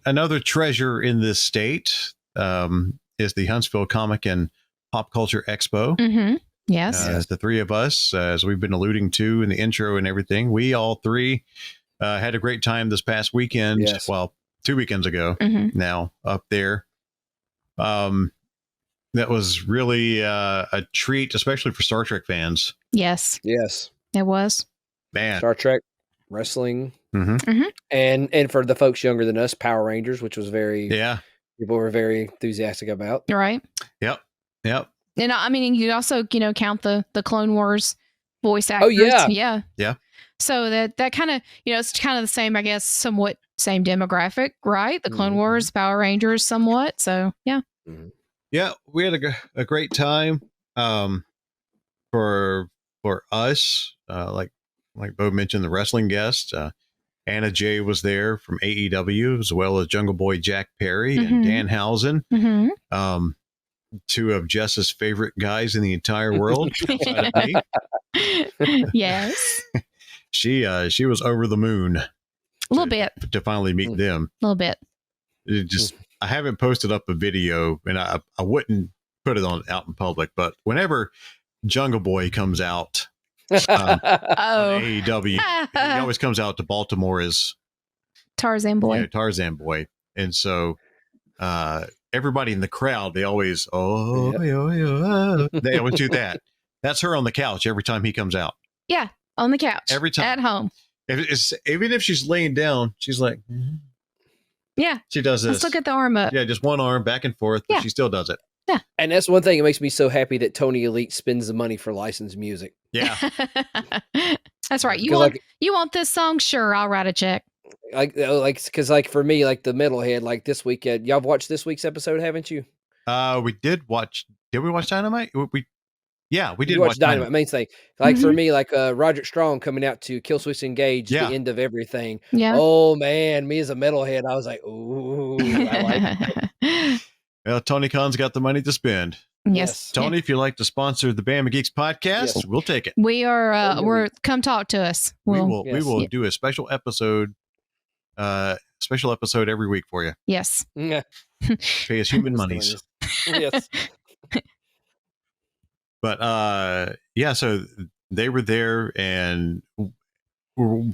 Another treasure in this state is the Huntsville Comic and Pop Culture Expo. Mm-hmm. Yes. The three of us, as we've been alluding to in the intro and everything, we all three had a great time this past weekend. Yes. Well, 2 weekends ago now up there. That was really a treat, especially for Star Trek fans. Yes. Yes. It was. Man. Star Trek, wrestling, Mm-hmm. and for the folks younger than us, Power Rangers, which was people were very enthusiastic about. Right. Yep. And I mean, you also, count the Clone Wars voice actors. Oh, yeah. Yeah. Yeah. So that kind of, it's kind of the same, I guess, somewhat same demographic, right? The Clone Wars, Power Rangers, somewhat. So, yeah. Mm-hmm. Yeah, we had a great time. For us, like Bo mentioned, the wrestling guest, Anna Jay was there from AEW, as well as Jungle Boy Jack Perry and Dan Housen. Mm-hmm. Two of Jess's favorite guys in the entire world. Yes. She was over the moon. A little bit. To finally meet them. A little bit. I haven't posted up a video, and I wouldn't put it out in public, but whenever Jungle Boy comes out on AEW, he always comes out to Baltimore as Tarzan Boy. Yeah, Tarzan Boy. And so everybody in the crowd, they always, they always do that. That's her on the couch every time he comes out. Yeah, on the couch. Every time. At home. Even if she's laying down, she's like, yeah. She does this. Let's look at the arm up. Yeah, just one arm back and forth, but she still does it. Yeah. And that's one thing that makes me so happy that Tony Elite spends the money for licensed music. Yeah. That's right. You want this song? Sure, I'll write a check. Because for me, like the metalhead, like this weekend, y'all watched this week's episode, haven't you? We did watch. Did we watch Dynamite? We did watch Dynamite. Main thing, like for me, like Roderick Strong coming out to Kill Switch Engage, the end of everything. Yeah. Oh man, me as a metalhead, I was like, ooh, I like it. Well, Tony Khan's got the money to spend. Yes. Tony, if you'd like to sponsor the Bama Geeks podcast, we'll take it. We are. Come talk to us. We will do a special episode every week for you. Yes. Pay us human monies. Yes. But so they were there, and we'll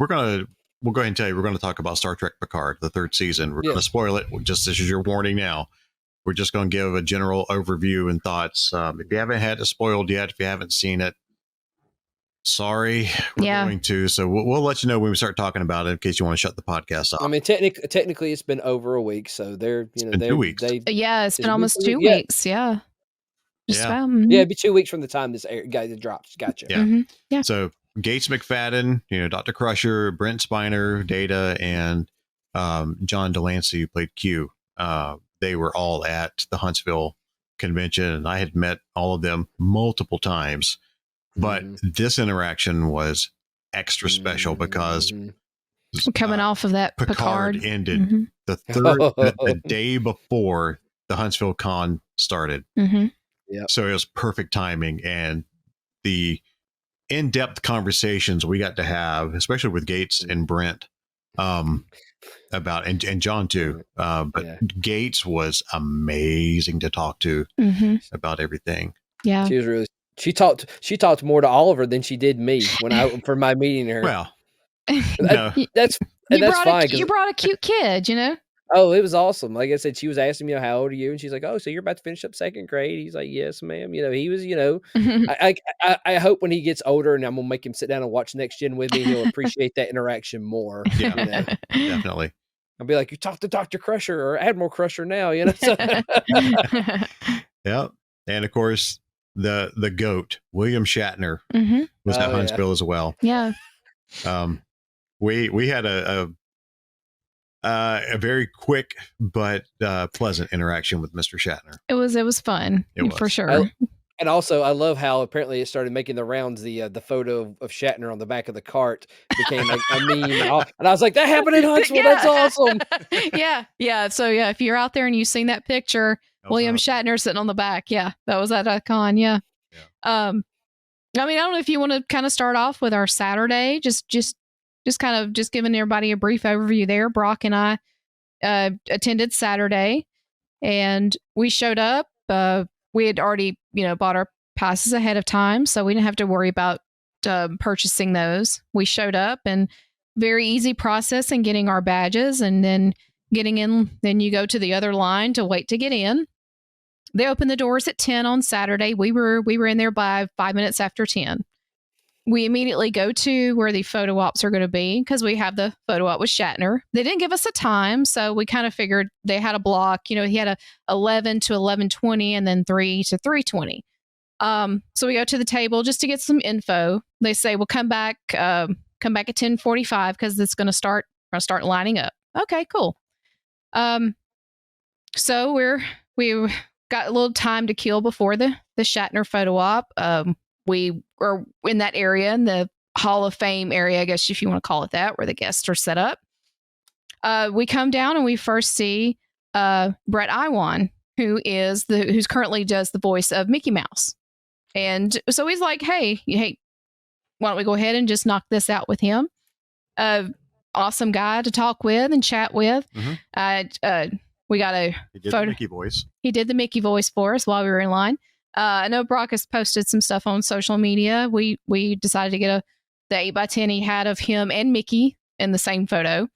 go ahead and tell you we're going to talk about Star Trek Picard, the third season. We're going to spoil it. Just this is your warning now. We're just going to give a general overview and thoughts. If you haven't had it spoiled yet, if you haven't seen it, sorry, we're going to. So we'll let you know when we start talking about it in case you want to shut the podcast off. I mean, technically, it's been over a week, so they're 2 weeks. It's been almost 2 weeks. Yeah. It'd be 2 weeks from the time this drops. Gotcha. Yeah. Mm-hmm. Yeah. So Gates McFadden, Dr. Crusher, Brent Spiner, Data, and John Delancey, who played Q. They were all at the Huntsville convention, and I had met all of them multiple times. But this interaction was extra special because coming off of that Picard ended the day before the Huntsville Con started. Mm-hmm. Yep. So it was perfect timing, and the in-depth conversations we got to have, especially with Gates and Brent, about and John too. But Gates was amazing to talk to about everything. Yeah, she was really. She talked more to Oliver than she did me for my meeting her. Well, that's fine. You brought a cute kid, Oh, it was awesome. Like I said, she was asking me, how old are you? And she's like, oh, so you're about to finish up second grade? He's like, yes, ma'am. He was, I hope when he gets older and I'm going to make him sit down and watch Next Gen with me, he'll appreciate that interaction more. Yeah, definitely. I'll be like, you talk to Dr. Crusher or Admiral Crusher now, So. Yeah. And of course, the GOAT, William Shatner, was at Huntsville as well. Yeah. We had a very quick but pleasant interaction with Mr. Shatner. It was fun. For sure. And also, I love how apparently it started making the rounds. The photo of Shatner on the back of the cart became like a meme, and I was like, "That happened in Huntsville. That's awesome." Yeah. So if you're out there and you've seen that picture, William Shatner sitting on the back, that was at a con. Yeah. I mean, I don't know if you want to kind of start off with our Saturday, just just kind of just giving everybody a brief overview there. Brock and I attended Saturday, and we showed up. We had already, bought our passes ahead of time, so we didn't have to worry about purchasing those. We showed up, and very easy process in getting our badges, and then getting in. Then you go to the other line to wait to get in. They opened the doors at 10 on Saturday. We were in there by 5 minutes after 10. We immediately go to where the photo ops are going to be because we have the photo op with Shatner. They didn't give us a time, so we kind of figured they had a block. He had a 11 to 11:20 and then 3 to 3:20. So we go to the table just to get some info. They say, "Well, come back at 10:45 because it's going to start lining up." Okay, cool. So we got a little time to kill before the Shatner photo op. We are in that area, in the Hall of Fame area, I guess, if you want to call it that, where the guests are set up. We come down and we first see Brett Iwan, who's currently does the voice of Mickey Mouse. And so he's like, hey, why don't we go ahead and just knock this out with him? Awesome guy to talk with and chat with. Mm-hmm. We got a photo. The Mickey voice. He did the Mickey voice for us while we were in line. I know Brock has posted some stuff on social media. We decided to get the 8x10 he had of him and Mickey in the same photo.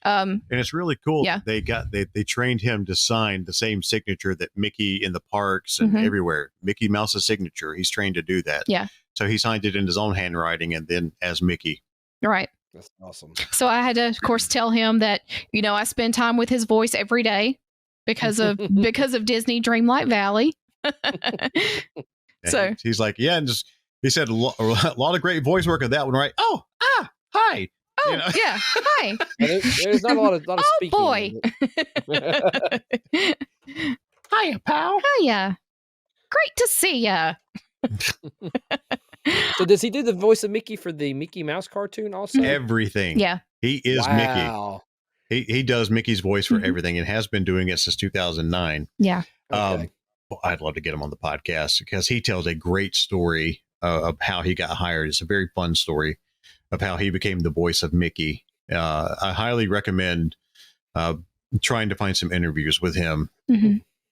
And it's really cool. Yeah. They trained him to sign the same signature that Mickey in the parks and everywhere. Mickey Mouse's signature. He's trained to do that. Yeah. So he signed it in his own handwriting and then as Mickey. Right. That's awesome. So I had to, of course, tell him that, I spend time with his voice every day because of Disney Dreamlight Valley. So he's like, yeah, and he said a lot of great voice work on that one, right? Oh, hi. Oh, yeah, hi. There's not a lot of speaking. Oh boy. Hiya, pal. Hiya. Great to see ya. So does he do the voice of Mickey for the Mickey Mouse cartoon also? Everything. Yeah. He is Mickey. He does Mickey's voice for everything and has been doing it since 2009. Yeah. Okay. I'd love to get him on the podcast because he tells a great story of how he got hired. It's a very fun story of how he became the voice of Mickey. I highly recommend trying to find some interviews with him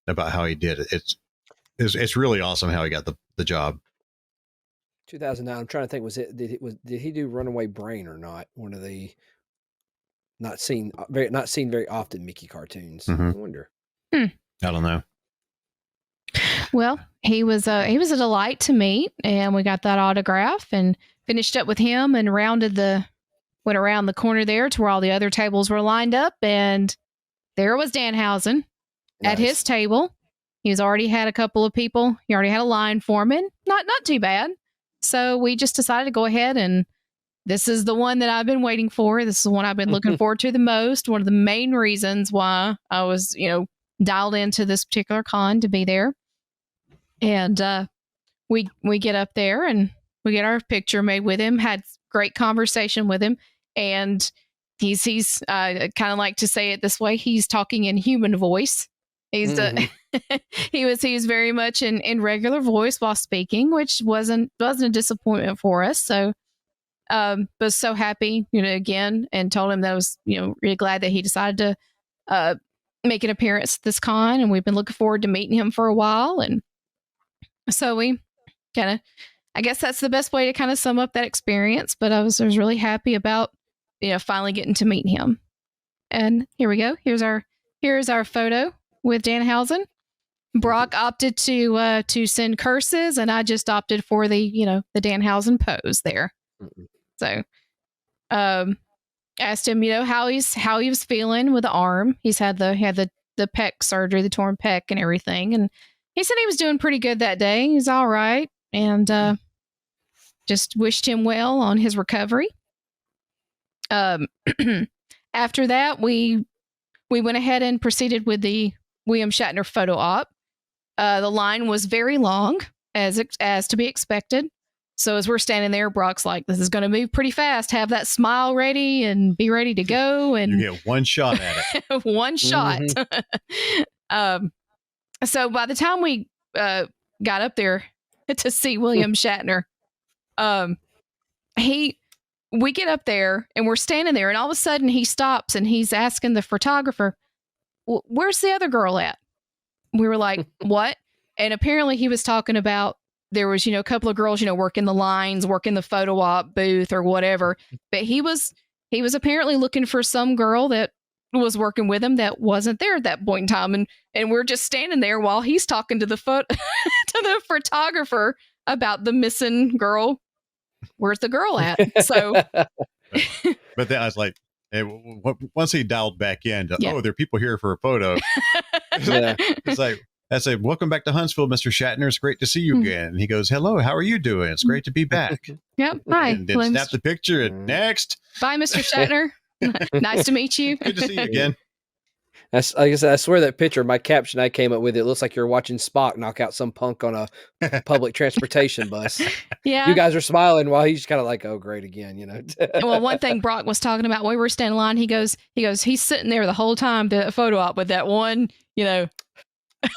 about how he did it. It's really awesome how he got the job. 2009. I'm trying to think. Did he do Runaway Brain or not? One of the not seen very often Mickey cartoons. I wonder. I don't know. Well, he was a delight to meet, and we got that autograph and finished up with him and went around the corner there to where all the other tables were lined up, and there was Danhausen at his table. He's already had a couple of people. He already had a line foreman. Not too bad. So we just decided to go ahead, and this is the one that I've been waiting for. This is the one I've been looking forward to the most. One of the main reasons why I was, dialed into this particular con to be there. And we get up there and we get our picture made with him, had great conversation with him. And he's kind of like to say it this way. He's talking in human voice. He's he was very much in regular voice while speaking, which wasn't a disappointment for us. So was so happy, again, and told him that I was, really glad that he decided to make an appearance at this con, and we've been looking forward to meeting him for a while. And so we kind of, I guess that's the best way to kind of sum up that experience. But I was really happy about, finally getting to meet him. And here we go. Here's our photo with Danhausen. Brock opted to send curses, and I just opted for the Danhausen pose there. So, asked him, how he was feeling with the arm. He had the pec surgery, the torn pec and everything, and he said he was doing pretty good that day. He's all right, and just wished him well on his recovery. After that, we went ahead and proceeded with the William Shatner photo op. The line was very long, as to be expected. So as we're standing there, Brock's like, "This is going to move pretty fast. Have that smile ready and be ready to go." And you get one shot at it. One shot. So by the time we got up there to see William Shatner, we get up there and we're standing there, and all of a sudden he stops and he's asking the photographer, where's the other girl at? We were like, what? And apparently he was talking about there was, a couple of girls, working the lines, working the photo op booth or whatever. But he was apparently looking for some girl that was working with him that wasn't there at that point in time. And we're just standing there while he's talking to the to the photographer about the missing girl. Where's the girl at? So, but then I was like, once he dialed back in, there are people here for a photo. It's like, I said, welcome back to Huntsville, Mr. Shatner. It's great to see you again. And he goes, hello, how are you doing? It's great to be back. Yep. Hi. And then snap the picture and next. Bye, Mr. Shatner. Nice to meet you. Good to see you again. Like I said, I swear that picture, my caption I came up with, it looks like you're watching Spock knock out some punk on a public transportation bus. Yeah. You guys are smiling while he's kind of like, oh, great again, Well, one thing Brock was talking about, we were standing in line, he goes, he's sitting there the whole time, the photo op with that one,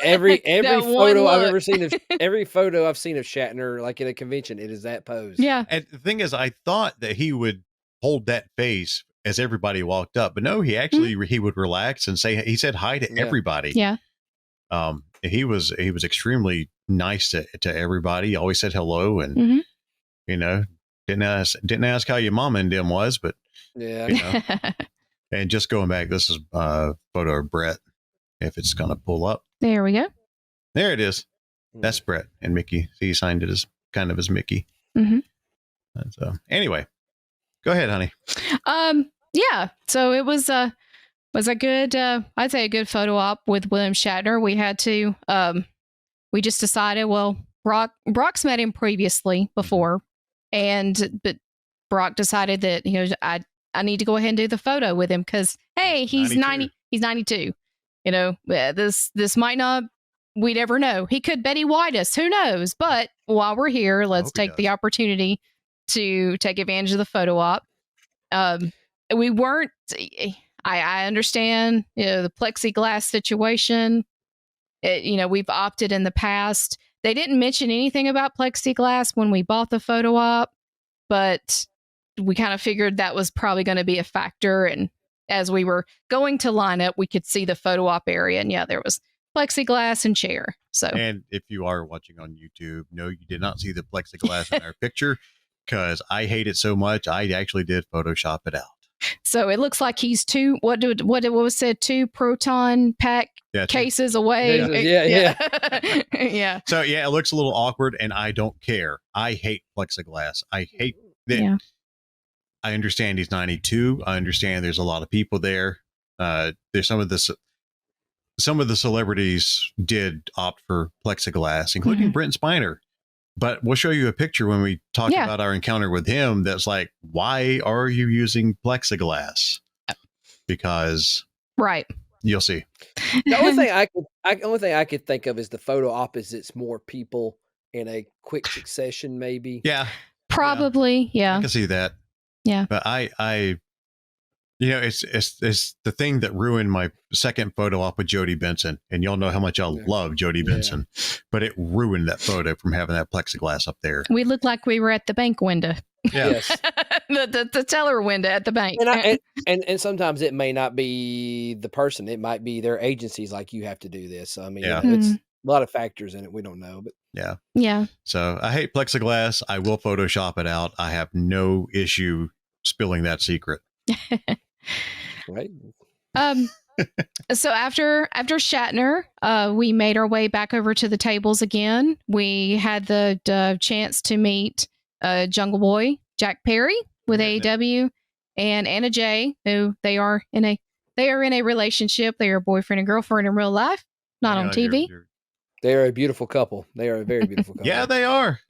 every photo I've ever seen every photo I've seen of Shatner, like in a convention, it is that pose. Yeah. And the thing is, I thought that he would hold that face as everybody walked up, but no, he actually he would relax and he said hi to everybody. Yeah. He was extremely nice to everybody. He always said hello, and didn't ask how your mama and them was, but and just going back, this is a photo of Brett. If it's gonna pull up, there we go. There it is. That's Brett and Mickey. See, he signed it as kind of as Mickey. Mm-hmm. So anyway, go ahead, honey. Yeah. So it was a good, I'd say a good photo op with William Shatner. We had to, we just decided, well, Brock's met him previously before, but Brock decided that, I need to go ahead and do the photo with him because, hey, he's 92. He's 92. This might not, we'd ever know. He could Betty White us, who knows? But while we're here, let's take the opportunity to take advantage of the photo op. We weren't, I understand, the plexiglass situation. We've opted in the past. They didn't mention anything about plexiglass when we bought the photo op, but we kind of figured that was probably going to be a factor. And as we were going to line up, we could see the photo op area. And there was plexiglass and chair. So, and if you are watching on YouTube, no, you did not see the plexiglass in our picture because I hate it so much. I actually did Photoshop it out. So it looks like he's two proton pack cases away. Yeah. So it looks a little awkward, and I don't care. I hate plexiglass. I hate that. Yeah. I understand he's 92. I understand there's a lot of people there. There's some of the celebrities did opt for plexiglass, including Brent Spiner. But we'll show you a picture when we talk about our encounter with him. That's like, why are you using plexiglass? Because you'll see. The only thing I could think of is the photo opposites more people in a quick succession, maybe. Yeah, probably. Yeah, I can see that. Yeah, but I it's the thing that ruined my second photo op with Jody Benson, and y'all know how much I love Jody Benson, but it ruined that photo from having that plexiglass up there. We looked like we were at the bank window. Yeah. Yes. the teller window at the bank. And sometimes it may not be the person; it might be their agencies. Like, you have to do this. I mean, it's a lot of factors in it. We don't know, but yeah. So I hate plexiglass. I will Photoshop it out. I have no issue spilling that secret. Right. So after Shatner, we made our way back over to the tables again. We had the chance to meet Jungle Boy Jack Perry with AEW and Anna Jay, who they are in a relationship. They are boyfriend and girlfriend in real life, not on TV. They are a beautiful couple. They are a very beautiful couple. Yeah, they are.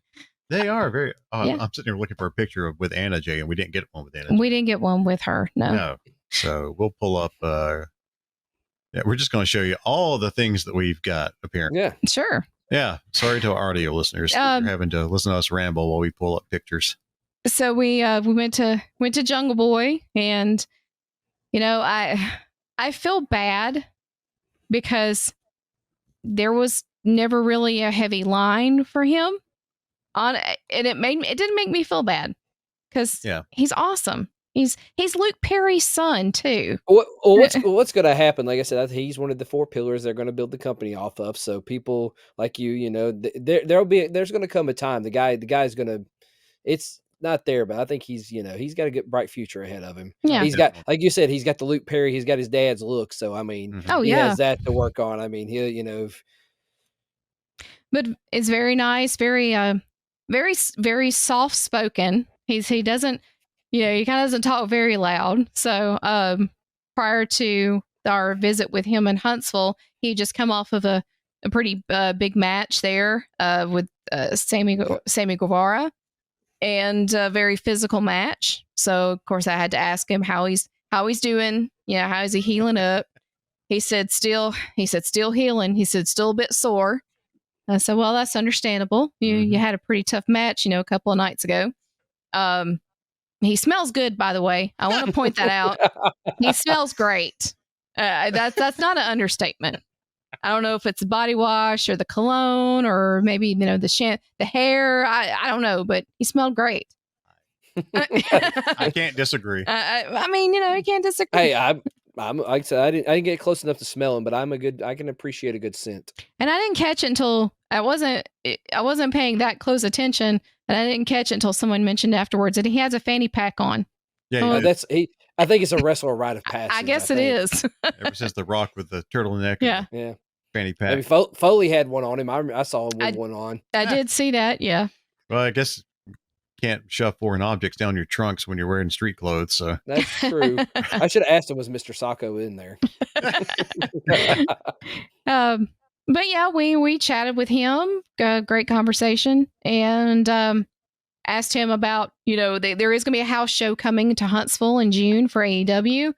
They are very. I'm sitting here looking for a picture with Anna Jay, and we didn't get one with Anna Jay. We didn't get one with her. No. So we'll pull up. We're just going to show you all the things that we've got apparently. Yeah. Sure. Yeah. Sorry to our audio listeners for having to listen to us ramble while we pull up pictures. So we went to Jungle Boy, and I feel bad because there was never really a heavy line for him. And it didn't make me feel bad. because he's awesome. He's Luke Perry's son too. What's going to happen? Like I said, he's one of the 4 pillars they're going to build the company off of. So people like you know, there's going to come a time the guy's going to. It's not there, but I think he's got a bright future ahead of him. Yeah, he's got, like you said, he's got the Luke Perry. He's got his dad's look. So I mean, he has that to work on. I mean, but it's very nice, very very soft spoken. He doesn't. He kind of doesn't talk very loud. So prior to our visit with him in Huntsville, he just come off of a pretty big match there with Sammy Guevara, and a very physical match. So of course I had to ask him how he's doing. How is he healing up? He said still healing. He said still a bit sore. I said, well, that's understandable. You had a pretty tough match, a couple of nights ago. He smells good, by the way. I want to point that out. He smells great. That's not an understatement. I don't know if it's the body wash or the cologne or maybe the hair. I don't know, but he smelled great. I can't disagree. I mean, you can't disagree. Hey, I'm like I said, I didn't get close enough to smell him, but I can appreciate a good scent. And I didn't catch it until I wasn't paying that close attention, and I didn't catch it until someone mentioned afterwards that he has a fanny pack on. Yeah, I think it's a wrestler rite of passage. I guess it is. Ever since The Rock with the turtleneck, yeah, fanny pack. Maybe Foley had one on him. I saw him with one on. I did see that. Yeah. Well, I guess you can't shove foreign objects down your trunks when you're wearing street clothes. So that's true. I should have asked him, was Mr. Sacco in there? But yeah, we chatted with him, great conversation, and asked him about, there is going to be a house show coming to Huntsville in June for AEW.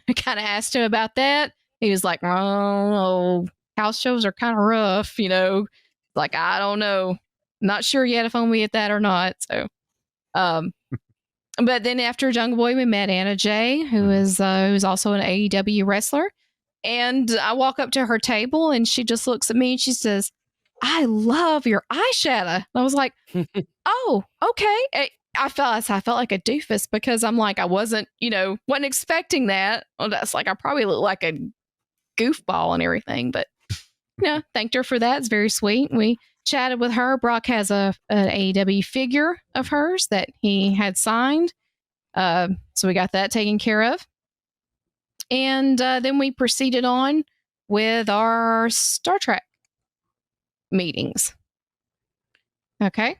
I kind of asked him about that. He was like, oh, house shows are kind of rough, like, I don't know. Not sure yet if I'm going to be at that or not. So, but then after Jungle Boy, we met Anna Jay, who's also an AEW wrestler. And I walk up to her table and she just looks at me and she says, I love your eyeshadow. And I was like, oh, okay. I felt like a doofus because I'm like, I wasn't expecting that. Well, that's like, I probably look like a goofball and everything, but thanked her for that. It's very sweet. We chatted with her. Brock has an AEW figure of hers that he had signed. So we got that taken care of. And then we proceeded on with our Star Trek meetings. Okay.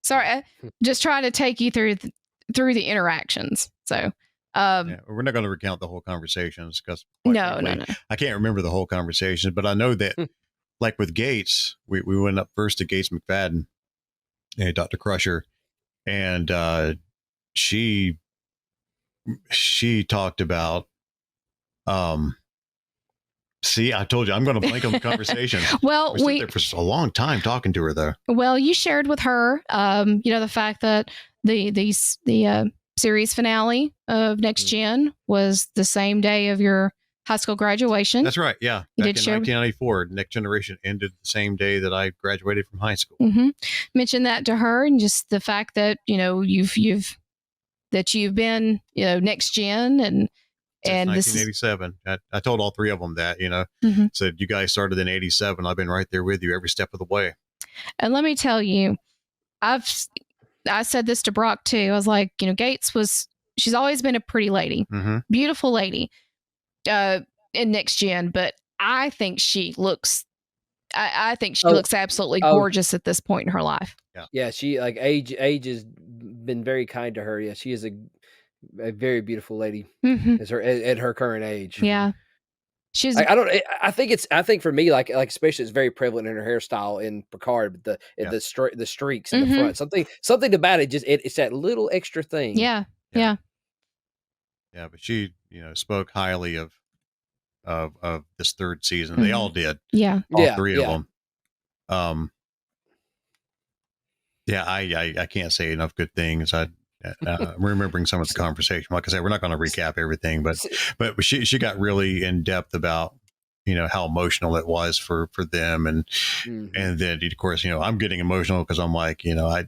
Sorry, just trying to take you through the interactions. So we're not going to recount the whole conversations because no. I can't remember the whole conversation, but I know that like with Gates, we went up first to Gates McFadden and Dr. Crusher, and she talked about see, I told you I'm going to blank on the conversation. Well, we there for a long time talking to her though. Well, you shared with her, the fact that the series finale of Next Gen was the same day of your high school graduation. That's right. Yeah. You Back did in share 1994, Next Generation ended the same day that I graduated from high school. Mm-hmm. Mentioned that to her, and just the fact that you've been Next Gen and since 1987. I told all 3 of them that, said you guys started in 87. I've been right there with you every step of the way. And let me tell you, I said this to Brock too. I was like, Gates she's always been a pretty lady, beautiful lady, in Next Gen, but I think she looks, looks absolutely gorgeous at this point in her life. Yeah. She age has been very kind to her. Yeah. She is a very beautiful lady at her current age. Yeah. She's I think for me, like especially it's very prevalent in her hairstyle in Picard, but the streaks in the front, something about it, just it's that little extra thing. Yeah. But she, spoke highly of this 3rd season. They all did. Yeah. All 3 of them. I can't say enough good things. I'm remembering some of the conversation. Like I said, we're not going to recap everything, but she got really in depth about how emotional it was for them. And then of course, I'm getting emotional because I'm like, I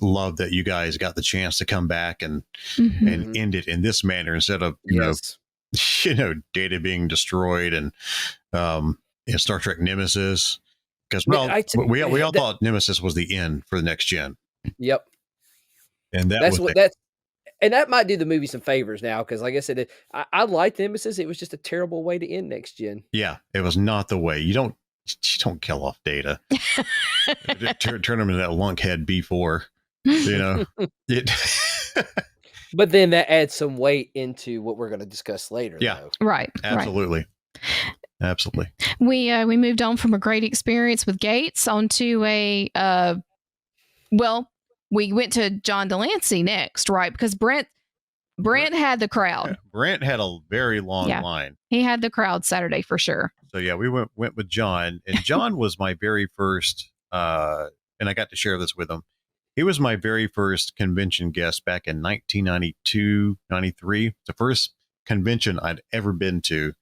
love that you guys got the chance to come back and end it in this manner instead of, Data being destroyed and Star Trek Nemesis. Because we all thought Nemesis was the end for the next gen. Yep. And that might do the movie some favors now, because like I said, I liked Nemesis. It was just a terrible way to end next gen. Yeah, it was not the way. You don't kill off Data. Turn him into that lunkhead B4. But then that adds some weight into what we're going to discuss later. Yeah, though. Right. Absolutely. Right. Absolutely. We moved on from a great experience with Gates onto we went to John Delancey next, right? Because Brent had the crowd. Brent had a very long line. He had the crowd Saturday for sure. So we went with John, and John was my very first, and I got to share this with him. He was my very first convention guest back in 1992, 93. The first convention I'd ever been to.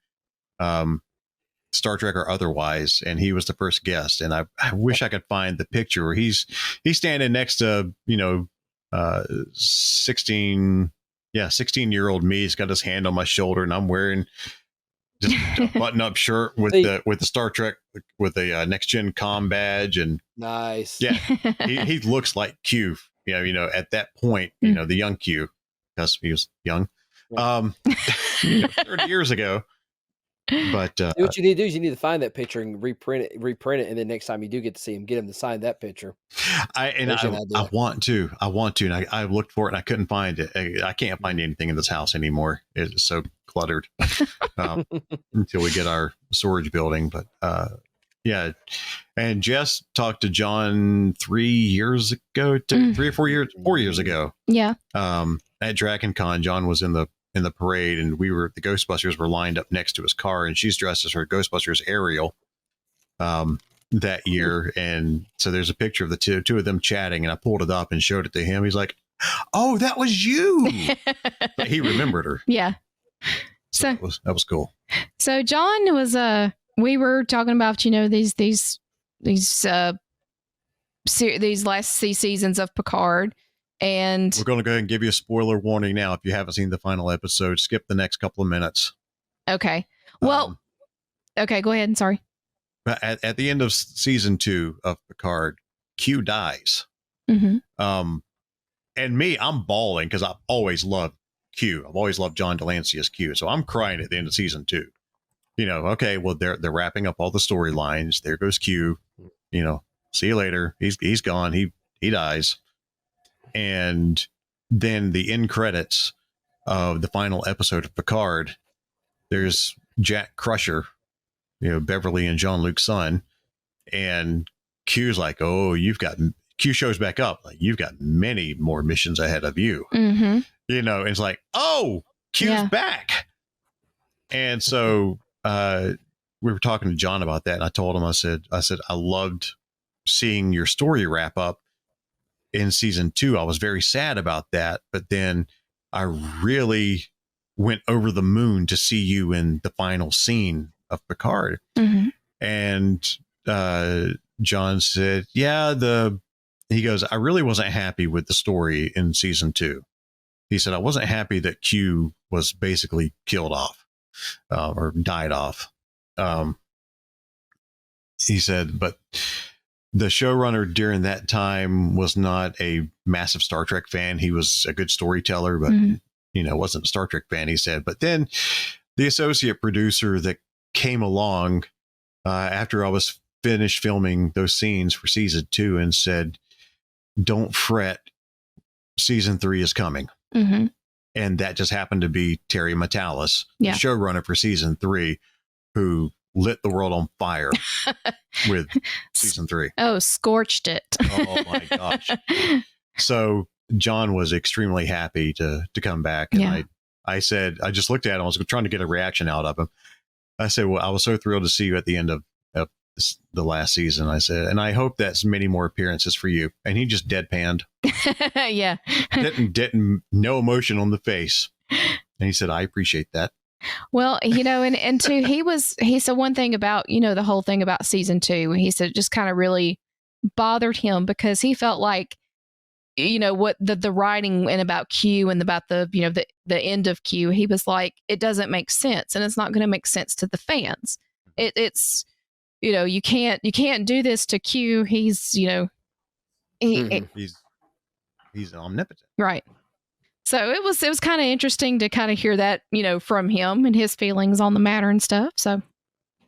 Star Trek or otherwise, and he was the first guest. And I wish I could find the picture where he's standing next to 16-year-old me. He's got his hand on my shoulder, and I'm wearing just a button-up shirt with the Star Trek with a next gen comm badge, and nice. Yeah, he looks like Q. At that point, the young Q, because he was young, 30 years ago. But what you need to do is you need to find that picture and reprint it, and then next time you do get to see him, get him to sign that picture. I want to, and I looked for it and I couldn't find it. I can't find anything in this house anymore. It's so cluttered until we get our storage building. But and Jess talked to John 3 years ago, 3 or 4 years, 4 years ago. Yeah. At DragonCon, John was in the parade, and the Ghostbusters were lined up next to his car, and she's dressed as her Ghostbusters Ariel that year. And so there's a picture of the two of them chatting, and I pulled it up and showed it to him. He's like, "Oh, that was you." He remembered her. Yeah. So that was cool. So John was we were talking about, these last seasons of Picard. And we're going to go ahead and give you a spoiler warning now. If you haven't seen the final episode, skip the next couple of minutes. Okay. Well, okay, go ahead. Sorry. At the end of season 2 of Picard, Q dies. Mm-hmm. And me, I'm bawling because I've always loved Q. I've always loved John Delancey as Q. So I'm crying at the end of season 2. Okay, well, they're wrapping up all the storylines. There goes Q. See you later. He's gone. He dies. And then the end credits of the final episode of Picard, there's Jack Crusher, Beverly and Jean-Luc's son. And Q's like, Q shows back up. Like, you've got many more missions ahead of you. Mm-hmm. And it's like, oh, Q's back. And so we were talking to John about that. And I told him, I said, I loved seeing your story wrap up in season 2. I was very sad about that, but then I really went over the moon to see you in the final scene of Picard. Mm-hmm. And John said, he goes, I really wasn't happy with the story in season 2. He said, I wasn't happy that Q was basically killed off or died off. He said, but the showrunner during that time was not a massive Star Trek fan. He was a good storyteller, but wasn't a Star Trek fan, he said. But then the associate producer that came along after I was finished filming those scenes for season 2 and said, don't fret, season 3 is coming. Mm-hmm. And that just happened to be Terry Matalas, the showrunner for season 3, who lit the world on fire with season 3. Oh, scorched it. Oh my gosh. So John was extremely happy to come back. And I said, I just looked at him. I was trying to get a reaction out of him. I said, well, I was so thrilled to see you at the end of the last season. I said, and I hope that's many more appearances for you. And he just deadpanned. Yeah. didn't no emotion on the face. And he said, I appreciate that. Well, and two, he said one thing about, the whole thing about season 2. He said it just kind of really bothered him because he felt like, what the writing and about Q and about the end of Q, he was like, it doesn't make sense and it's not going to make sense to the fans. It's, you can't do this to Q. He's, he's omnipotent. Right. So it was kind of interesting to kind of hear that, from him and his feelings on the matter and stuff. So,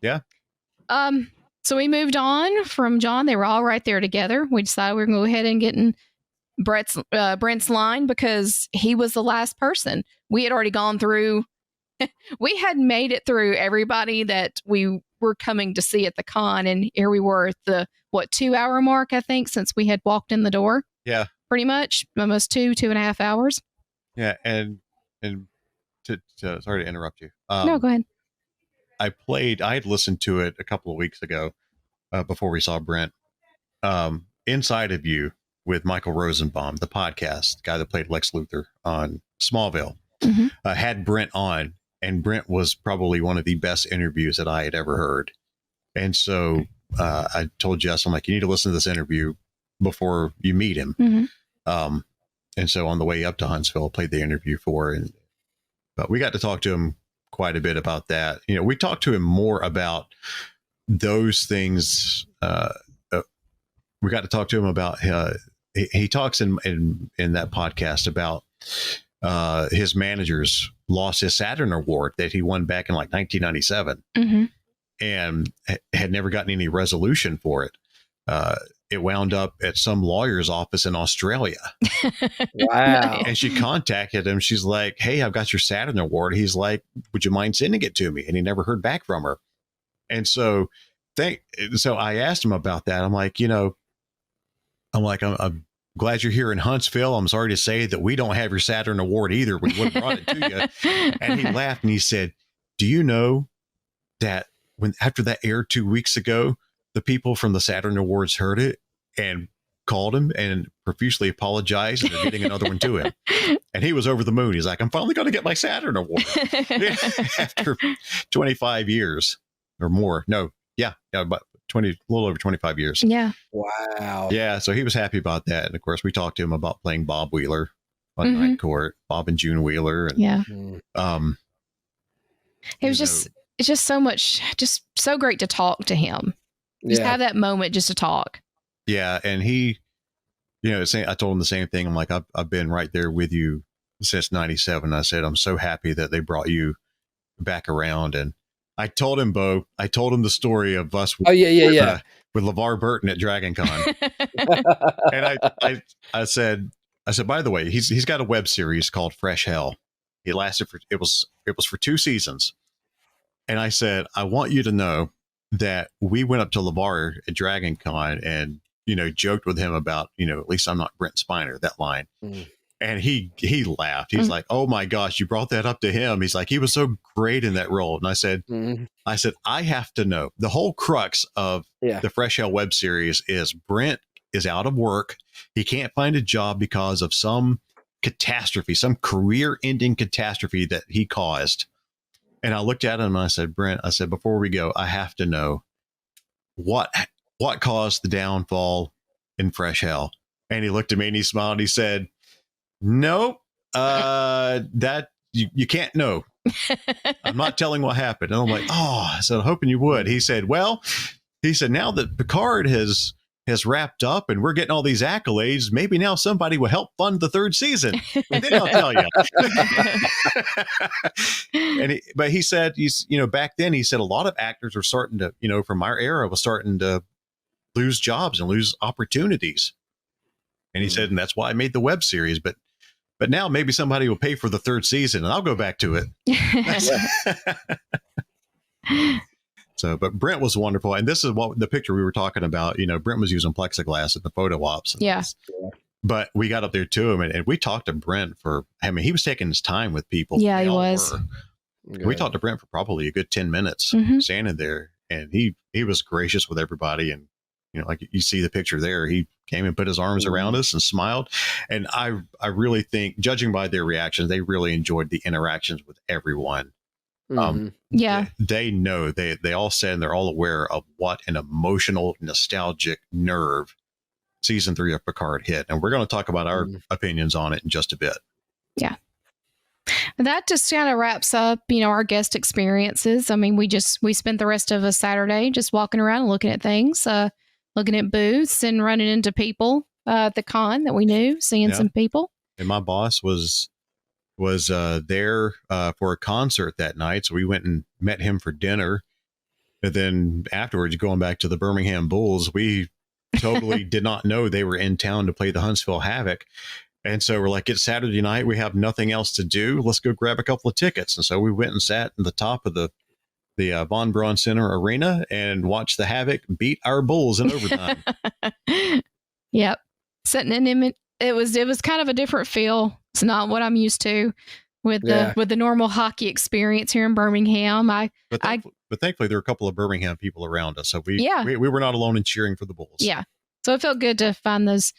yeah. So we moved on from John. They were all right there together. We decided we were going to go ahead and get in Brent's line because he was the last person. We had already gone through. We had made it through everybody that we were coming to see at the con. And here we were at the 2-hour mark, I think, since we had walked in the door. Yeah. Pretty much almost 2.5 hours. Yeah, and to sorry to interrupt you. No, go ahead. I had listened to it a couple of weeks ago before we saw Brent. Inside of You with Michael Rosenbaum, the podcast, the guy that played Lex Luthor on Smallville, had Brent on, and Brent was probably one of the best interviews that I had ever heard. And so I told Jess, I'm like, you need to listen to this interview before you meet him. And so on the way up to Huntsville, I played the interview but we got to talk to him quite a bit about that. We talked to him more about those things. We got to talk to him about, he talks in that podcast about his managers lost his Saturn Award that he won back in like 1997 and had never gotten any resolution for it. It wound up at some lawyer's office in Australia. Wow. And she contacted him. She's like, hey, I've got your Saturn Award. He's like, would you mind sending it to me? And he never heard back from her. And so I asked him about that. I'm like, I'm glad you're here in Huntsville. I'm sorry to say that we don't have your Saturn Award either. We would have brought it to you. And he laughed and he said, do you know that after that aired 2 weeks ago, the people from the Saturn Awards heard it and called him and profusely apologized, and they're getting another one to him. And he was over the moon. He's like, I'm finally going to get my Saturn Award after 25 years or more. No, yeah, about a little over 25 years. Yeah. Wow. Yeah. So he was happy about that. And of course, we talked to him about playing Bob Wheeler on Night Court, Bob and June Wheeler. And, yeah. It was it's just so much, just so great to talk to him. Just have that moment just to talk. Yeah. And he, I told him the same thing. I'm like, I've been right there with you since 97. I said, I'm so happy that they brought you back around. And I told him, Bo, the story of us. With LeVar Burton at Dragon Con. And I said, by the way, he's got a web series called Fresh Hell. It was for 2 seasons. And I said, I want you to know that we went up to LeVar at Dragon Con and, joked with him about, at least I'm not Brent Spiner, that line. And he laughed. He's like, oh my gosh, you brought that up to him. He's like, he was so great in that role. And I said, I have to know. The whole crux of the Fresh Hell web series is Brent is out of work. He can't find a job because of some catastrophe, some career ending catastrophe that he caused. And I looked at him and I said, Brent, before we go, I have to know what caused the downfall in Fresh Hell. And he looked at me and he smiled and he said, nope, that you can't know. I'm not telling what happened. And I'm like, I said, hoping you would. He said, now that Picard has wrapped up and we're getting all these accolades, maybe now somebody will help fund the 3rd season. And then I'll tell you. But he said, back then he said a lot of actors were starting to, from our era was starting to lose jobs and lose opportunities. And he said, and that's why I made the web series. But now maybe somebody will pay for the 3rd season and I'll go back to it. So, but Brent was wonderful. And this is what the picture we were talking about. Brent was using plexiglass at the photo ops. Yeah. But we got up there to him and we talked to Brent he was taking his time with people. Yeah, he was. We talked to Brent for probably a good 10 minutes standing there. And he was gracious with everybody. And, like you see the picture there, he came and put his arms around us and smiled. And I really think, judging by their reactions, they really enjoyed the interactions with everyone Yeah. They know, they all said, and they're all aware of what an emotional, nostalgic nerve season 3 of Picard hit. And we're going to talk about our opinions on it in just a bit. Yeah. That just kind of wraps up, our guest experiences. I mean, we spent the rest of a Saturday just walking around and looking at things, looking at booths and running into people at the con that we knew, seeing some people. And my boss was there for a concert that night. So we went and met him for dinner. And then afterwards, going back to the Birmingham Bulls, we totally did not know they were in town to play the Huntsville Havoc. And so we're like, it's Saturday night. We have nothing else to do. Let's go grab a couple of tickets. And so we went and sat at the top of the Von Braun Center Arena and watched the Havoc beat our Bulls in overtime. Yep. Sitting in him, it was kind of a different feel. It's not what I'm used to with the normal hockey experience here in Birmingham. But thankfully there were a couple of Birmingham people around us, so we were not alone in cheering for the Bulls. Yeah, so it felt good to find those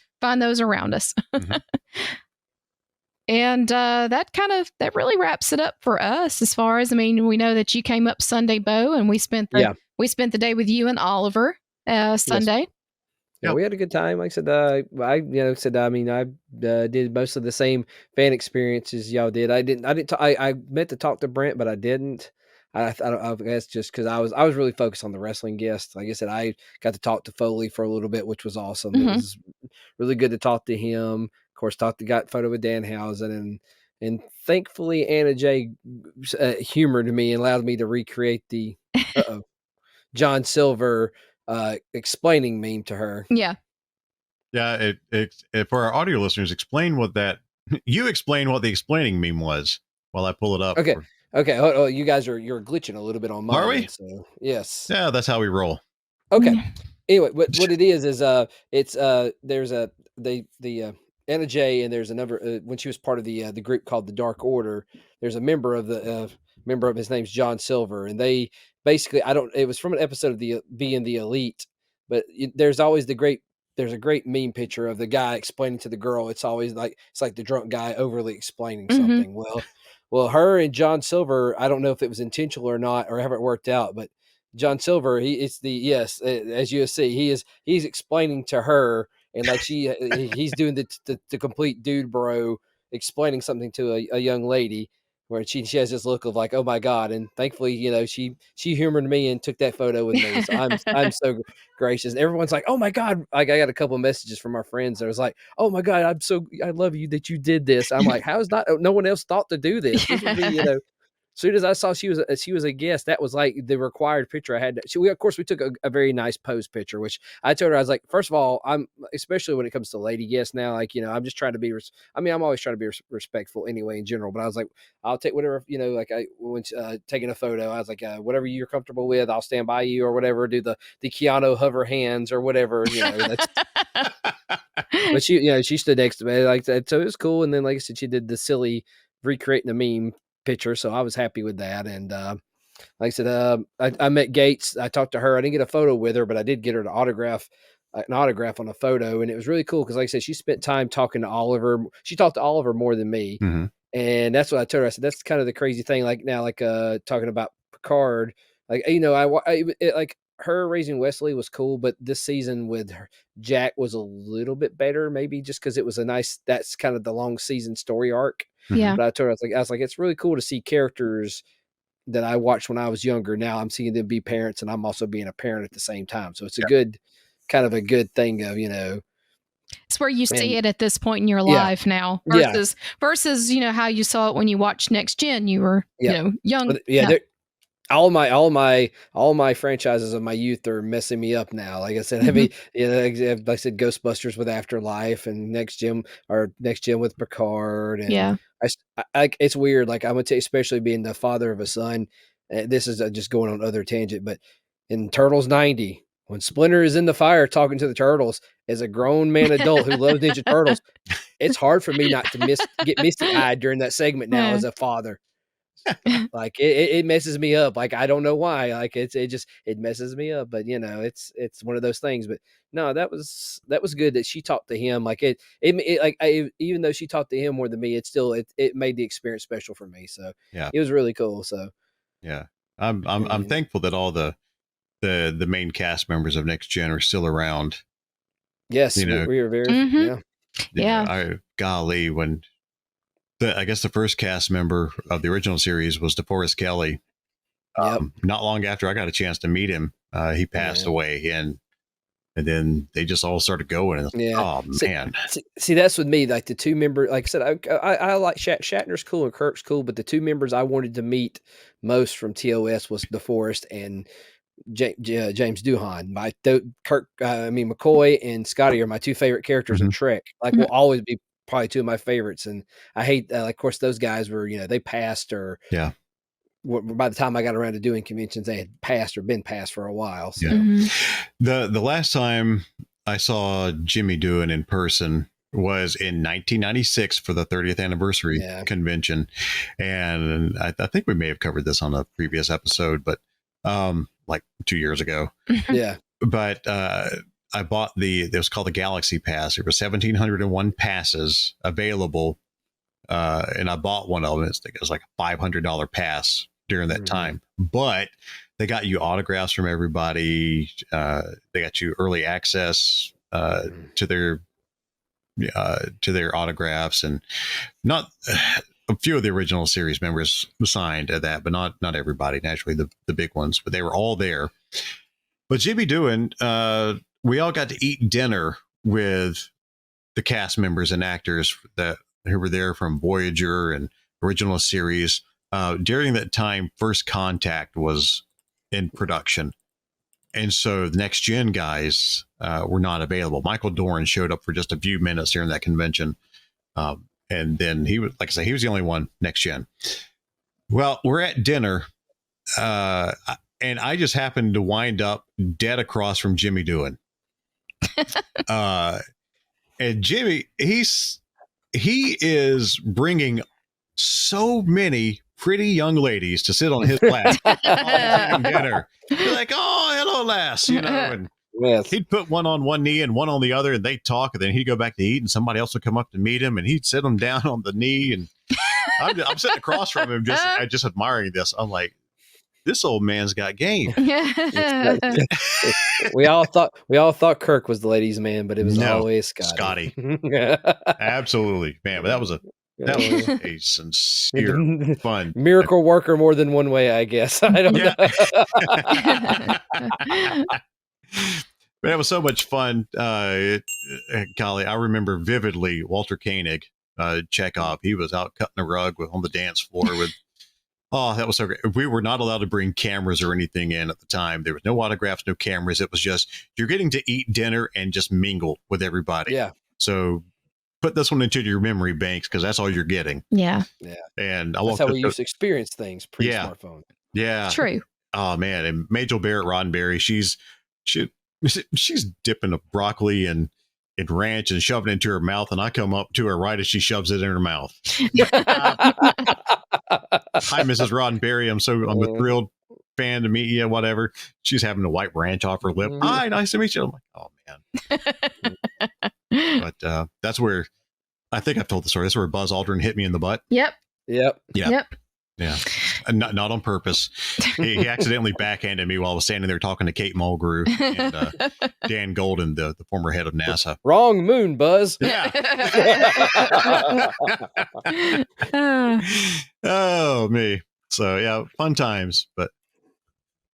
around us. And that really wraps it up for us. As far as, we know that you came up Sunday, Bo, and we spent the day with you and Oliver Sunday. Yes. Yeah, we had a good time. Like I said, I did most of the same fan experiences y'all did. I meant to talk to Brent, but I didn't. I guess just because I was really focused on the wrestling guests. Like I said, I got to talk to Foley for a little bit, which was awesome. It was really good to talk to him. Of course, got a photo with Danhausen, and thankfully Anna J humored me and allowed me to recreate the John Silver explaining meme to her. Yeah. It for our audio listeners, explain what the explaining meme was while I pull it up. Okay. Oh, you guys you're glitching a little bit on mine. Are we? So, yes. Yeah, that's how we roll. Okay. Anyway, what it is it's there's the Anna J, and there's a number when she was part of the group called the Dark Order. There's a member of his name's John Silver, and they basically it was from an episode of the Being the Elite, but there's always there's a great meme picture of the guy explaining to the girl. It's always like the drunk guy overly explaining something. Well, her and John Silver, I don't know if it was intentional or not, or haven't worked out, but John Silver, as you see, he's explaining to her, and like he's doing the complete dude bro, explaining something to a young lady, where she has this look of like, oh my God. And thankfully, she humored me and took that photo with me. So I'm so gracious. Everyone's like, oh my God. Like, I got a couple of messages from our friends that was like, oh my God, I love you that you did this. I'm like, how is no one else thought to do this? This would be, as soon as I saw she was a guest, that was like the required picture I had. Of course, we took a very nice pose picture, which I told her, I was like, first of all, I'm, especially when it comes to lady guests now, like, I'm just trying to be, I'm always trying to be respectful anyway in general, but I was like, I'll take whatever, like when taking a photo, I was like, whatever you're comfortable with, I'll stand by you or whatever, do the Keanu hover hands or whatever, that's, but she stood next to me like that. So it was cool. And then, like I said, she did the silly recreating the meme picture, so I was happy with that. And like I said, I met Gates. I talked to her. I didn't get a photo with her, but I did get her to autograph an autograph on a photo, and it was really cool because, like I said, she spent time talking to Oliver. She talked to Oliver more than me, and that's what I told her. I said that's kind of the crazy thing. Like now, like talking about Picard, like like her raising Wesley was cool, but this season with her, Jack was a little bit better, maybe just because it was that's kind of the long season story arc. Yeah. But I told her, I was like, it's really cool to see characters that I watched when I was younger. Now I'm seeing them be parents, and I'm also being a parent at the same time. So it's a good thing of, it's where you see it at this point in your life now versus, how you saw it when you watched Next Gen. You were, young. All my franchises of my youth are messing me up now. Like I said, like I said, Ghostbusters with Afterlife and Next Gen with Picard. And it's weird. Like I'm gonna tell you, especially being the father of a son. This is just going on other tangent, but in Turtles 90, when Splinter is in the fire talking to the turtles, as a grown man adult who loves Ninja Turtles, it's hard for me not to get misty-eyed during that segment now as a father. Like it messes me up. Like I don't know why. Like it messes me up. But it's one of those things. But no, that was good that she talked to him. Like even though she talked to him more than me, it made the experience special for me. So it was really cool. So Yeah. I'm thankful that all the main cast members of Next Gen are still around. Yes, we are very Golly, when I guess the first cast member of the original series was DeForest Kelly. Not long after I got a chance to meet him, he passed away, and then they just all started going. And oh man! See, that's with me. Like the two members, like I said, I like Shatner's cool and Kirk's cool, but the two members I wanted to meet most from TOS was DeForest and James Doohan. McCoy and Scotty are my two favorite characters in Trek. Like, will always be probably two of my favorites. And I hate, of course, those guys were, they passed, or by the time I got around to doing conventions, they had passed or been passed for a while. So the last time I saw Jimmy Doohan in person was in 1996 for the 30th anniversary convention, and I think we may have covered this on a previous episode, but like 2 years ago. But I bought it was called the Galaxy Pass. There were 1,701 passes available, and I bought one of them. I think it was like a $500 pass during that time, but they got you autographs from everybody. They got you early access to their autographs, and not a few of the original series members signed at that, but not everybody. Naturally, the big ones, but they were all there. But Jimmy Doohan, we all got to eat dinner with the cast members and actors who were there from Voyager and original series. During that time, First Contact was in production, and so the Next Gen guys were not available. Michael Dorn showed up for just a few minutes during that convention. And then he was, like I say, he was the only one Next Gen. Well, we're at dinner, and I just happened to wind up dead across from Jimmy Doohan. And Jimmy, he is bringing so many pretty young ladies to sit on his lap while dinner. You're like, oh, hello, lass, and he'd put one on one knee and one on the other, and they'd talk, and then he'd go back to eat, and somebody else would come up to meet him, and he'd sit him down on the knee, and I'm sitting across from him, just admiring this. I'm like, this old man's got game. we all thought Kirk was the ladies' man, but it was always Scotty. Absolutely, man. But that was a sincere fun miracle worker more than one way, I guess. I don't know. But it was so much fun. Golly, I remember vividly Walter Koenig, Chekhov. He was out cutting a rug on the dance floor with. Oh, that was so great. We were not allowed to bring cameras or anything in at the time. There was no autographs, no cameras. It was just, you're getting to eat dinner and just mingle with everybody. Yeah. So put this one into your memory banks, because that's all you're getting. Yeah. And that's how we used to experience things pre-smartphone. Yeah. True. Oh, man. And Majel Barrett Roddenberry, she's dipping a broccoli and ranch and shoving it into her mouth, and I come up to her right as she shoves it in her mouth. Hi, Mrs. Roddenberry. I'm a thrilled fan to meet you, whatever. She's having a white ranch off her lip. Hi, nice to meet you. I'm like, oh, man. But that's where, I think I've told the story. That's where Buzz Aldrin hit me in the butt. Yep. Yeah. Not on purpose. He accidentally backhanded me while I was standing there talking to Kate Mulgrew and Dan Golden, the former head of NASA. Wrong moon, Buzz. Yeah. Oh, me. So yeah, fun times. But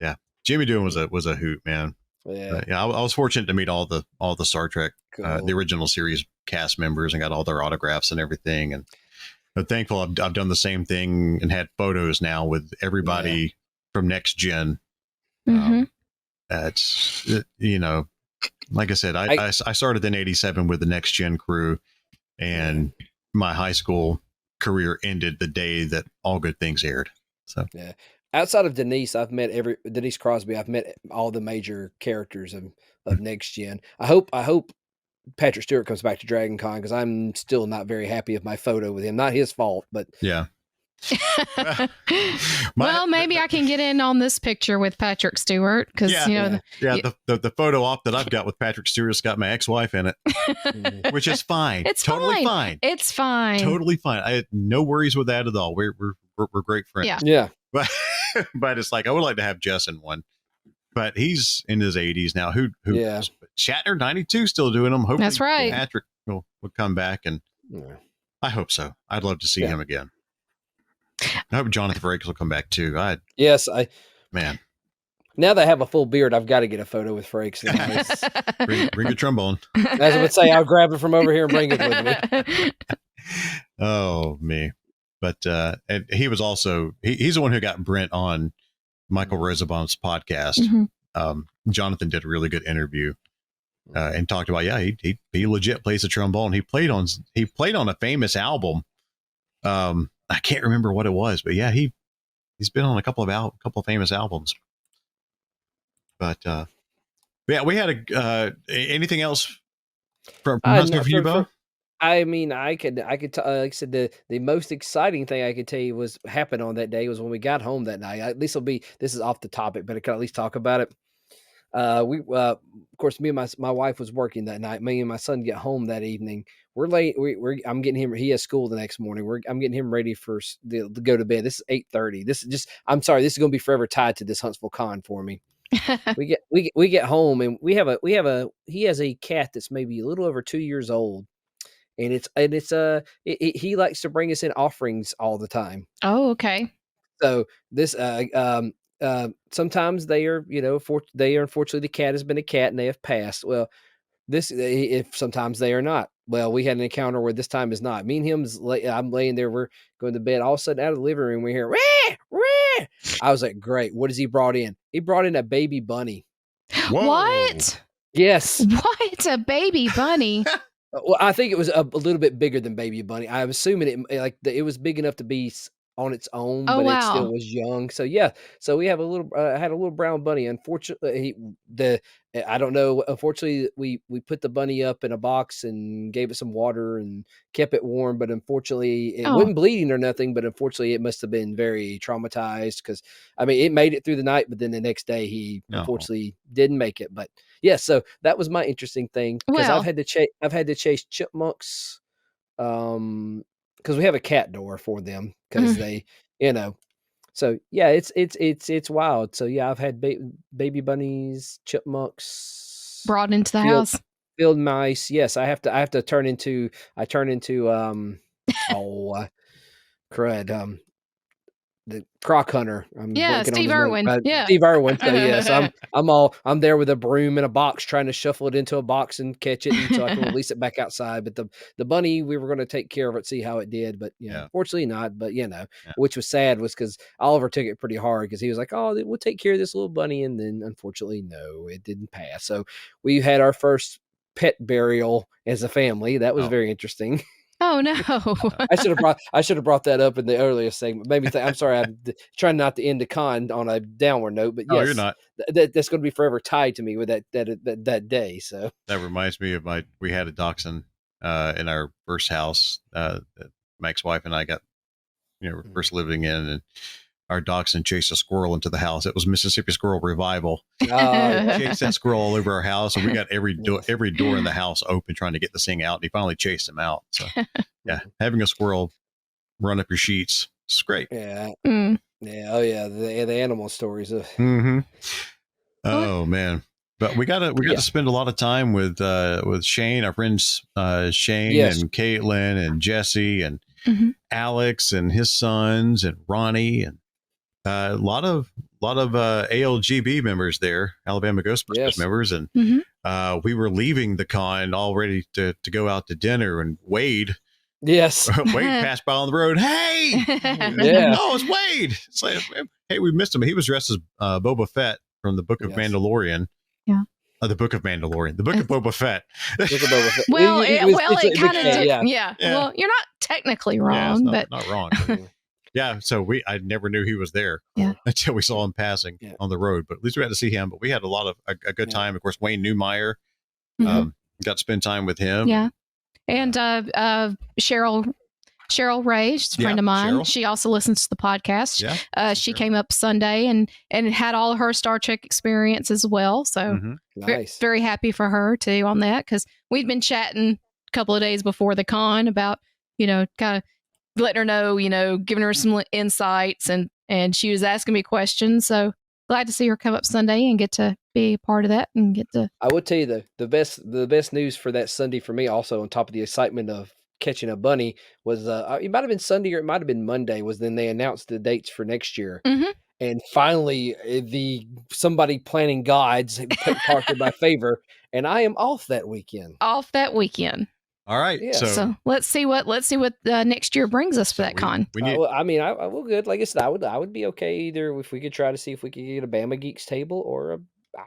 yeah, Jimmy Doohan was a hoot, man. Yeah. I was fortunate to meet all the Star Trek, the original series cast members, and got all their autographs and everything. And I'm thankful I've done the same thing and had photos now with everybody from Next Gen. That's, like I said, I started in '87 with the Next Gen crew, and my high school career ended the day that All Good Things aired. So yeah, outside of Denise, I've met Denise Crosby. I've met all the major characters of Next Gen. I hope Patrick Stewart comes back to Dragon Con, because I'm still not very happy with my photo with him. Not his fault, but yeah. Well, maybe I can get in on this picture with Patrick Stewart, because the photo op that I've got with Patrick Stewart's got my ex-wife in it, which is fine. It's totally fine. It's fine. Totally fine. I had no worries with that at all. We're great friends. Yeah. but it's like I would like to have Jess in one. But he's in his 80s now. Who knows? But Shatner 92 still doing them. Hopefully That's right. Patrick will come back, and I hope so. I'd love to see him again. I hope Jonathan Frakes will come back too. Man. Now that I have a full beard, I've got to get a photo with Frakes. Bring your trombone. As I would say, I'll grab it from over here and bring it with me. Oh, me. But and he was also, he's the one who got Brent on Michael Rosenbaum's podcast. Mm-hmm. Jonathan did a really good interview and talked about, he legit plays the trombone. He played on a famous album. I can't remember what it was, but he's been on a couple of famous albums. But we had anything else from Huntsville for you, Bo? I mean, I could like I said, the most exciting thing I could tell you happened on that day was when we got home that night. At least this is off the topic, but I can at least talk about it. Of course, me and my wife was working that night. Me and my son get home that evening. We're late. I'm getting him. He has school the next morning. I'm getting him ready to go to bed. This is 8:30. I'm sorry. This is going to be forever tied to this Huntsville con for me. we get home and he has a cat that's maybe a little over 2 years old, and he likes to bring us in offerings all the time. Oh, okay. So this sometimes they are unfortunately the cat has been a cat and they have passed. Well, if sometimes they are not. Well, we had an encounter where this time is not. Me and I'm laying there, we're going to bed. All of a sudden, out of the living room, we hear rah, rah. I was like, great. What has he brought in? He brought in a baby bunny. Whoa. What? Yes. What? A baby bunny? Well, I think it was a little bit bigger than baby bunny. I'm assuming it was big enough to be on its own, but it still was young. So yeah, so we have had a little brown bunny. Unfortunately, I don't know. Unfortunately, we put the bunny up in a box and gave it some water and kept it warm. But unfortunately, it wasn't bleeding or nothing. But unfortunately, it must have been very traumatized because it made it through the night. But then the next day, he unfortunately didn't make it. But yeah, so that was my interesting thing because I've had to chase chipmunks. Because we have a cat door for them because they, so yeah, it's wild. So yeah, I've had baby bunnies, chipmunks brought into the house, field mice. Yes, I turn into crud. The croc hunter. Steve Irwin. Steve Irwin. So yes, I'm there with a broom and a box trying to shuffle it into a box and catch it so I can release it back outside. But the bunny, we were going to take care of it, see how it did. But fortunately not. But which was sad was because Oliver took it pretty hard because he was like, oh, we'll take care of this little bunny. And then unfortunately, no, it didn't pass. So we had our first pet burial as a family. That was very interesting. Oh no! I should have brought that up in the earlier segment. Maybe I'm sorry. I'm trying not to end the con on a downward note, but yes, you're not. That's going to be forever tied to me with that day. So that reminds me of we had a dachshund in our first house. My ex-wife and I got first living in, and our dachshund chased a squirrel into the house. It was Mississippi Squirrel Revival. Chased that squirrel all over our house, and we got every door in the house open trying to get this thing out. And he finally chased him out. So, yeah, having a squirrel run up your sheets, it's great. Yeah, yeah. Oh yeah, the animal stories. Mm-hmm. Oh man, but we got to spend a lot of time with Shane, our friends Shane and Caitlin and Jesse and Alex and his sons and Ronnie and. A lot of ALGB members there, Alabama Ghostbusters members, and we were leaving the con all ready to go out to dinner, and Wade passed by on the road. Hey, it's Wade. It's like, hey, we missed him. He was dressed as Boba Fett from the Book of Mandalorian. Yeah. The Book of Mandalorian, the Book of Boba Fett. Well, it kind of did. Yeah. Well, you're not technically wrong, but not wrong. Yeah, so I never knew he was there until we saw him passing on the road. But at least we had to see him. But we had a good time. Of course, Wayne Newmeyer got to spend time with him. Yeah, and Cheryl Ray, she's a friend of mine. Cheryl. She also listens to the podcast. Yeah, she came up Sunday and had all of her Star Trek experience as well. So nice. Very happy for her too on that because we'd been chatting a couple of days before the con about kind of letting her know, giving her some insights and and she was asking me questions. So glad to see her come up Sunday and get to be a part of that and get to. I would tell you the best news for that Sunday for me, also on top of the excitement of catching a bunny, was it might have been Sunday or it might have been Monday. Was then they announced the dates for next year, and finally somebody planning guides parked in my favor, and I am off that weekend. All right. Yeah. So let's see what next year brings us for that con. We need, I mean, I will good. Like I said, I would be okay either if we could try to see if we could get a Bama Geeks table or a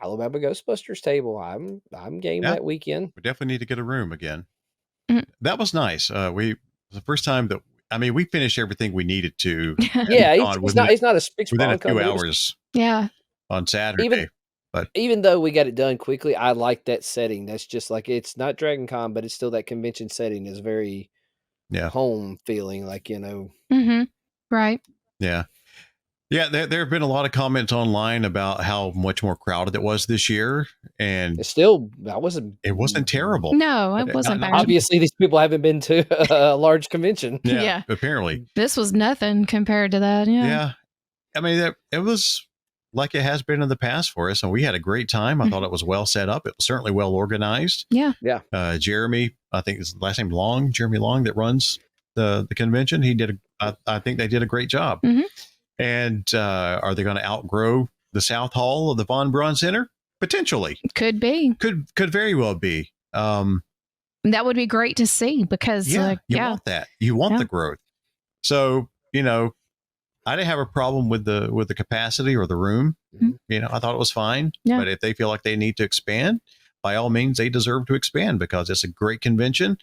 Alabama Ghostbusters table. I'm game that weekend. we definitely need to get a room again. Mhm. That was nice. The first time that we finished everything we needed to. Yeah, it's not a within a few hours. Yeah. On Saturday. Even though we got it done quickly, I like that setting. That's just like, it's not Dragon Con, but it's still that convention setting is very home feeling, like, Right. Yeah. Yeah, there have been a lot of comments online about how much more crowded it was this year, and it wasn't terrible. No, it wasn't bad. Obviously, these people haven't been to a large convention. Yeah, apparently. This was nothing compared to that. Yeah. I mean, it was like it has been in the past for us, and we had a great time. I thought it was well set up. It was certainly well organized. Yeah. Jeremy, I think his last name Jeremy Long, that runs the convention. I think they did a great job. And are they going to outgrow the South Hall of the Von Braun Center? Potentially. Could be. Could very well be. That would be great to see because you want that. You want the growth. So, I didn't have a problem with the capacity or the room. I thought it was fine. Yeah. But if they feel like they need to expand, by all means, they deserve to expand because it's a great convention.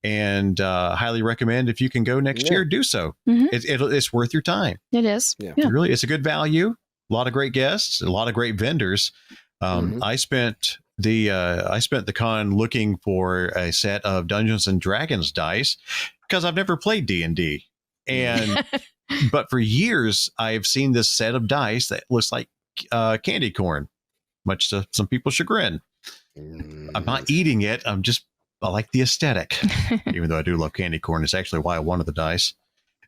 And highly recommend if you can go next year, do so. It's worth your time. It is. Yeah. Really, it's a good value. A lot of great guests, a lot of great vendors. I spent the con looking for a set of Dungeons and Dragons dice because I've never played D&D, and but for years I've seen this set of dice that looks like candy corn, much to some people's chagrin. I'm not eating it. I like the aesthetic, even though I do love candy corn. It's actually why I wanted the dice.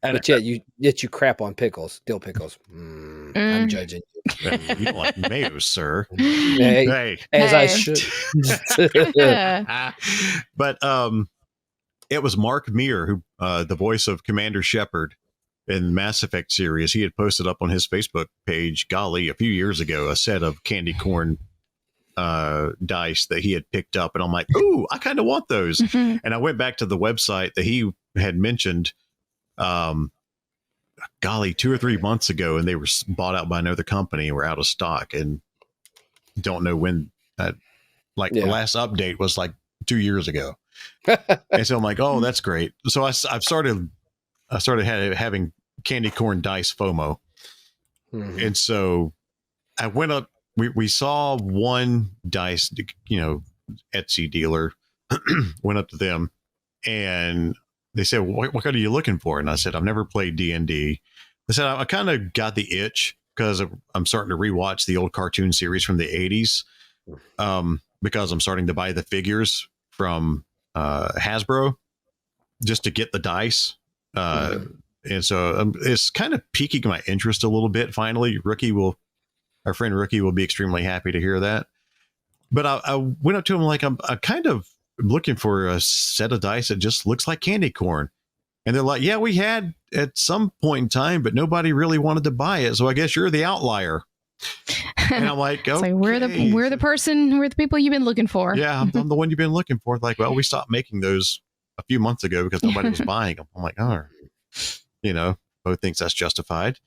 But yet you crap on pickles, dill pickles. I'm judging you. You don't like mayo, sir. Hey. As I should. But it was Mark Meir, who the voice of Commander Shepard in the Mass Effect series. He had posted up on his Facebook page, a few years ago, a set of candy corn dice that he had picked up, and I'm like, ooh, I kind of want those. And I went back to the website that he had mentioned 2 or 3 months ago, and they were bought out by another company and were out of stock, and don't know when the last update was like 2 years ago. And so I'm like, oh, that's great. So I started having candy corn dice FOMO. And so I went up. We saw one dice, Etsy dealer, went up to them, and they said, what are you looking for? And I said, I've never played D&D. They said, I kind of got the itch because I'm starting to rewatch the old cartoon series from the 80s, because I'm starting to buy the figures from Hasbro just to get the dice. And so it's kind of piquing my interest a little bit. Finally, our friend Rookie will be extremely happy to hear that. But I went up to him like, I'm kind of looking for a set of dice that just looks like candy corn. And they're like, yeah, we had at some point in time, but nobody really wanted to buy it. So I guess you're the outlier. And I'm like, okay. We're the people you've been looking for. Yeah, I'm the one you've been looking for. Like, well, we stopped making those a few months ago because nobody was buying them. I'm like, oh, both thinks that's justified.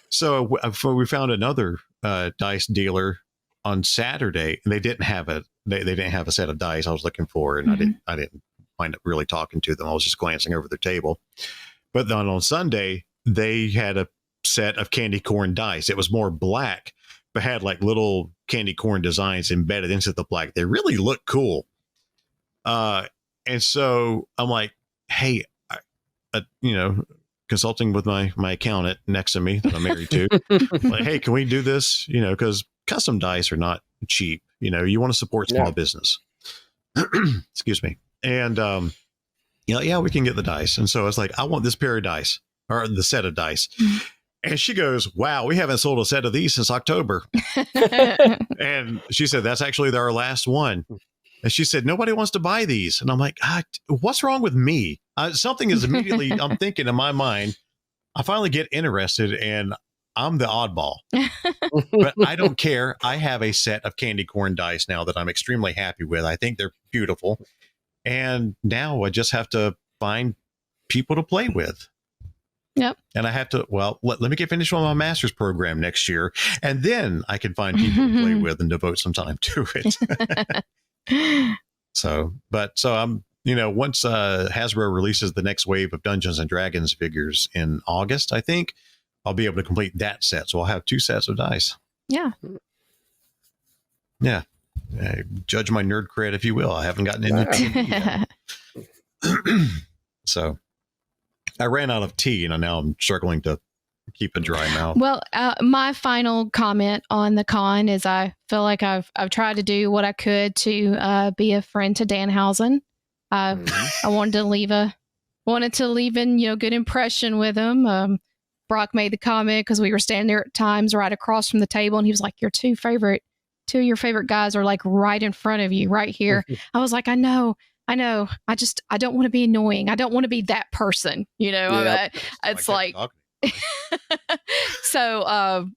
So we found another dice dealer on Saturday, and they didn't have they didn't have a set of dice I was looking for, and I didn't wind up really talking to them. I was just glancing over their table. But then on Sunday, they had a set of candy corn dice. It was more black, but had like little candy corn designs embedded into the black. They really look cool. And so I'm like, hey, consulting with my accountant next to me that I'm married to, like, hey, can we do this? Because custom dice are not cheap. You want to support small business. Excuse me. And, we can get the dice. And so it's like, I want this pair of dice. or the set of dice. And she goes, wow, we haven't sold a set of these since October. And she said, that's actually our last one. And she said, nobody wants to buy these. And I'm like, what's wrong with me? Something is immediately, I'm thinking in my mind, I finally get interested and I'm the oddball. But I don't care. I have a set of candy corn dice now that I'm extremely happy with. I think they're beautiful. And now I just have to find people to play with. Yep. And I have to, let me get finished on my master's program next year. And then I can find people to play with and devote some time to it. So I'm, once Hasbro releases the next wave of Dungeons and Dragons figures in August, I think I'll be able to complete that set. So I'll have 2 sets of dice. Yeah. Yeah. Judge my nerd cred, if you will. I haven't gotten into it. So I ran out of tea and now I'm struggling to keep a dry mouth. Well, my final comment on the con is I feel like I've tried to do what I could to be a friend to Danhausen. I wanted to leave an good impression with him. Brock made the comment because we were standing there at times right across from the table, and he was like, "Your two of your favorite guys are like right in front of you, right here." I was like, I know. I don't want to be annoying. I don't want to be that person, It's like so.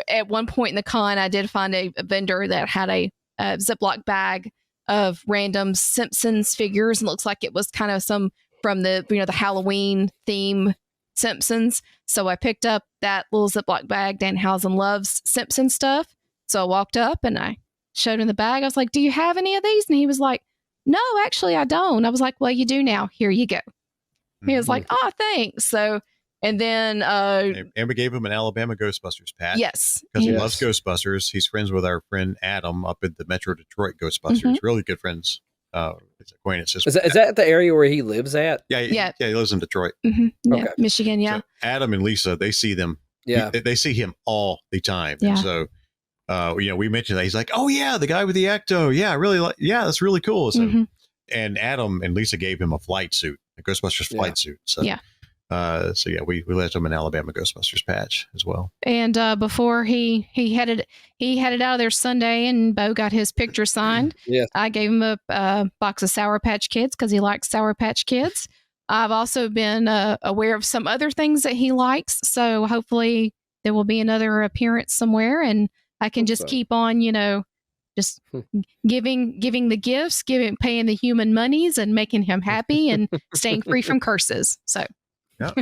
At one point in the con, I did find a vendor that had a Ziploc bag of random Simpsons figures, and it looks like it was kind of some from the the Halloween theme Simpsons. So I picked up that little Ziploc bag. Danhausen loves Simpson stuff. So I walked up and I showed him the bag. I was like, "Do you have any of these?" And he was like, "No, actually I don't." I was like, "Well, you do now. Here you go." He was like, "Oh, thanks." So, and then and we gave him an Alabama Ghostbusters patch. Yes. Because he loves Ghostbusters. He's friends with our friend Adam up at the Metro Detroit Ghostbusters. Really good friends. It's acquaintances. Is that the area where he lives at? Yeah, he lives in Detroit. Okay. Michigan, yeah. So Adam and Lisa, they see them. Yeah. They see him all the time. Yeah. And so, we mentioned that. He's like, "Oh, yeah, the guy with the Ecto. Yeah, I really like, yeah, that's really cool." So, and Adam and Lisa gave him a flight suit, a Ghostbusters flight suit. So, we let him an Alabama Ghostbusters patch as well. And before he headed out of there Sunday, and Bo got his picture signed. I gave him a box of Sour Patch Kids because he likes Sour Patch Kids. I've also been aware of some other things that he likes, so hopefully there will be another appearance somewhere, and I can just keep on, just giving the gifts, paying the human monies, and making him happy, and staying free from curses. So. Yeah.